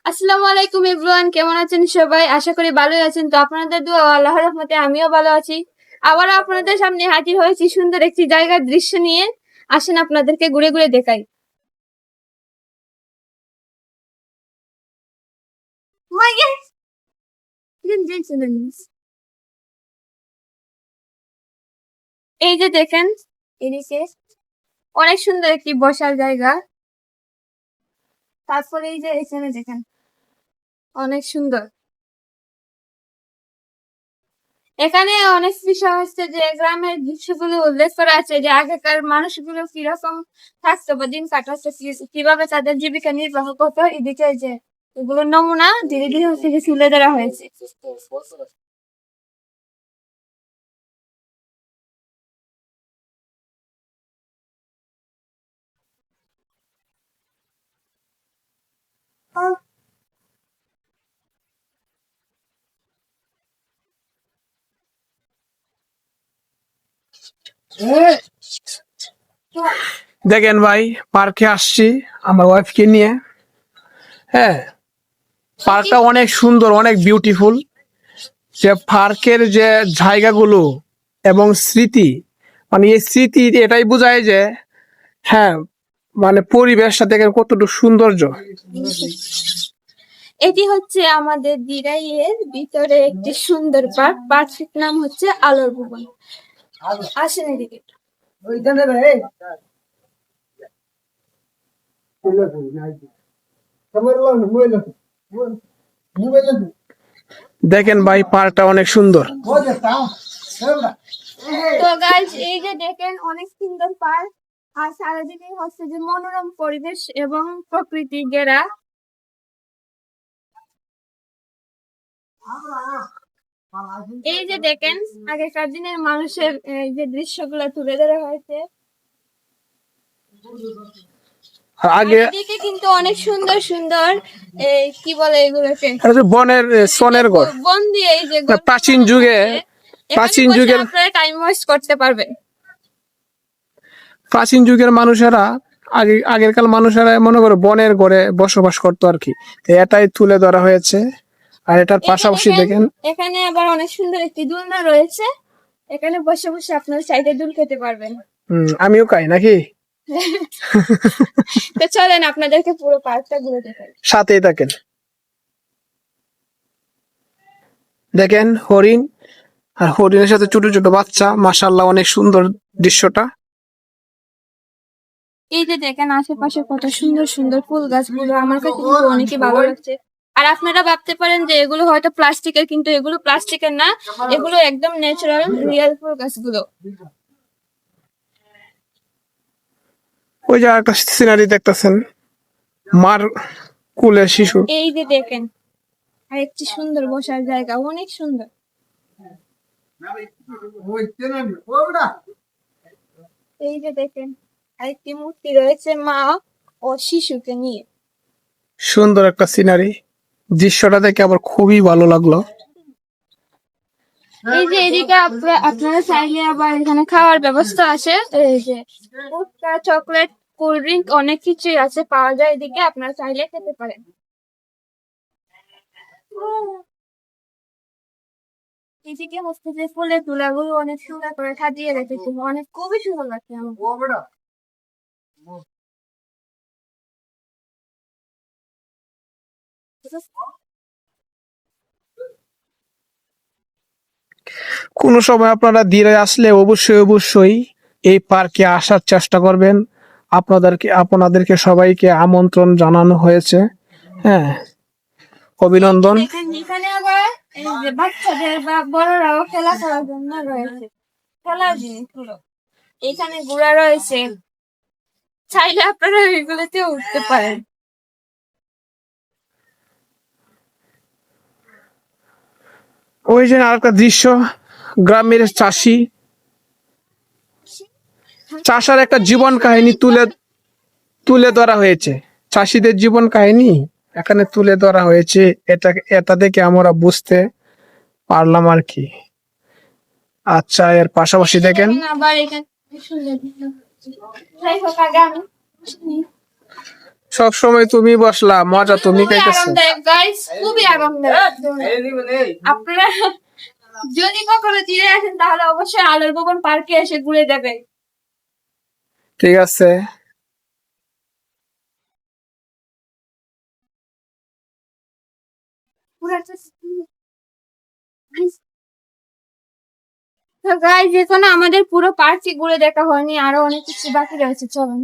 আসসালামু আলাইকুম এভরিওয়ান, কেমন আছেন সবাই? আশা করি ভালোই আছেন। তো আপনাদের দোয়া ও আল্লাহর রহমতে আমিও ভালো আছি। আবার আপনাদের সামনে হাজির হয়েছি সুন্দর একটি জায়গার দৃশ্য নিয়ে। আসেন আপনাদেরকে ঘুরে ঘুরে দেখাই। My yes. এই যে দেখেন, এদিকে অনেক সুন্দর একটি বসার জায়গা। তারপরে এই যে এখানে দেখেন, অনেক সুন্দর। এখানে অনেক বিষয় হচ্ছে যে গ্রামের দৃশ্যগুলো উল্লেখ করা আছে, যে আগেকার মানুষগুলো কিরকম থাকতো বা দিন কাটাতো, কিভাবে তাদের জীবিকা নির্বাহ করতো। এদিকে যে এগুলো নমুনা ধীরে ধীরে হচ্ছে যে তুলে ধরা হয়েছে। দেখেন ভাই, পার্কে আসছি আমার ওয়াইফকে নিয়ে। হ্যাঁ, পার্কটা অনেক সুন্দর, অনেক বিউটিফুল। যে পার্কের যে জায়গাগুলো এবং স্মৃতি, মানে এই স্মৃতি এটাই বোঝায় যে হ্যাঁ, মানে পরিবেশটা দেখেন কতটুকু সৌন্দর্য। এটি হচ্ছে আমাদের দিরাইয়ের ভিতরে একটি সুন্দর পার্ক। পার্কটির নাম হচ্ছে আলোর ভুবন। আসেন এদিকে। দেখেন ভাই, পার্কটা অনেক সুন্দর। তো গাইজ, এই যে দেখেন অনেক সুন্দর পার্ক, আর সারাদিনে হচ্ছে যে মনোরম পরিবেশ এবং প্রকৃতি ঘেরা। এই যে দেখেন আগেকার দিনের মানুষের এই যে দৃশ্যগুলো তুলে ধরা হয়েছে। আর আর আগে এদিকে কিন্তু অনেক সুন্দর সুন্দর এই কি বলে এগুলোকে, এটা হচ্ছে বনের সনের ঘর। বন দিয়ে এই যে ঘর প্রাচীন বানানো যুগে, হয়েছে। এখানে প্রাচীন বসে যুগের আপনারা টাইম ওয়েস্ট করতে পারবেন। প্রাচীন যুগের মানুষেরা, আগেরকার মানুষেরা মনে করো বনের ঘরে বসবাস করতো আর কি। তো এটাই তুলে ধরা হয়েছে। আর এটার এই যে পাশাপাশি দেখেন, দেখেন, এখানে আবার অনেক সুন্দর একটি দোলনা রয়েছে। এখানে বসে বসে আপনারা চাইলে দুল খেতে পারবেন। আমিও খাই নাকি। তো চলেন আপনাদেরকে পুরো পার্কটা ঘুরে দেখাই। সাথেই থাকেন। দেখেন হরিণ, আর হরিণের সাথে ছোট ছোট বাচ্চা, মাশাআল্লাহ অনেক সুন্দর দৃশ্যটা। এই যে দেখেন আশেপাশে কত সুন্দর সুন্দর ফুল গাছগুলো, আমার কাছে কিন্তু অনেকই ভালো লাগছে। আর আপনারা ভাবতে পারেন যে এগুলো হয়তো প্লাস্টিকের, কিন্তু এগুলো প্লাস্টিকের না, এগুলো একদম ন্যাচারাল রিয়েল ফুল গাছগুলো। ওই যে একটা সিনারি দেখতেছেন, মার কুলে শিশু। এই যে দেখেন আর একটি সুন্দর বসার জায়গা, অনেক সুন্দর। এই যে দেখেন আরেকটি মূর্তি রয়েছে মা ও শিশুকে নিয়ে। সুন্দর একটা সিনারি, দৃশ্যটা দেখে আবার খুবই ভালো লাগলো। এই যে এদিকে আপনারা চাইলে আবার এখানে খাওয়ার ব্যবস্থা আছে। এই যে ফুচকা, চকলেট, কোল্ড ড্রিঙ্ক অনেক কিছুই আছে, পাওয়া যায় এদিকে, আপনারা চাইলে খেতে পারেন। এদিকে হচ্ছে যে ফুলের তুলাগুলো অনেক সুন্দর করে সাজিয়ে রেখেছে, অনেক খুবই সুন্দর লাগছে আমার। কোনো সময় আপনারা ধীরে আসলে অবশ্যই অবশ্যই এই পার্কে আসার চেষ্টা করবেন। আপনাদেরকে সবাইকে আমন্ত্রণ জানানো হয়েছে। হ্যাঁ, অভিনন্দন। এখানে আবার এই যে বাচ্চাদের বা বড়রাও খেলা করার জন্য রয়েছে খেলার জিনিসগুলো। এখানে ঘোড়া রয়েছে, চাইলে আপনারা এগুলোতে উঠতে পারেন। ওই যে আরেকটা দৃশ্য, গ্রামের চাষার একটা জীবন কাহিনী তুলে তুলে ধরা হয়েছে। চাষিদের জীবন কাহিনী এখানে তুলে ধরা হয়েছে। এটা দেখে আমরা বুঝতে পারলাম আর কি। আচ্ছা, এর পাশাপাশি দেখেন আবার এখানে সুন্দর যাই হোক, আগে আমি সব সময় তুমি বসলা, মজা তুমি খুবই খাইতেছো। আরামদায়ক গাইস, খুবই আরামদায়ক। আপনারা যদি কখনো চিড়ে আসেন তাহলে অবশ্যই আলোর ভবন পার্কে এসে ঘুরে যাবেন। ঠিক আছে। তো গাইস এখনো আমাদের পুরো পার্কটি ঘুরে দেখা হয়নি, আরো অনেক কিছু বাকি রয়েছে, চলুন।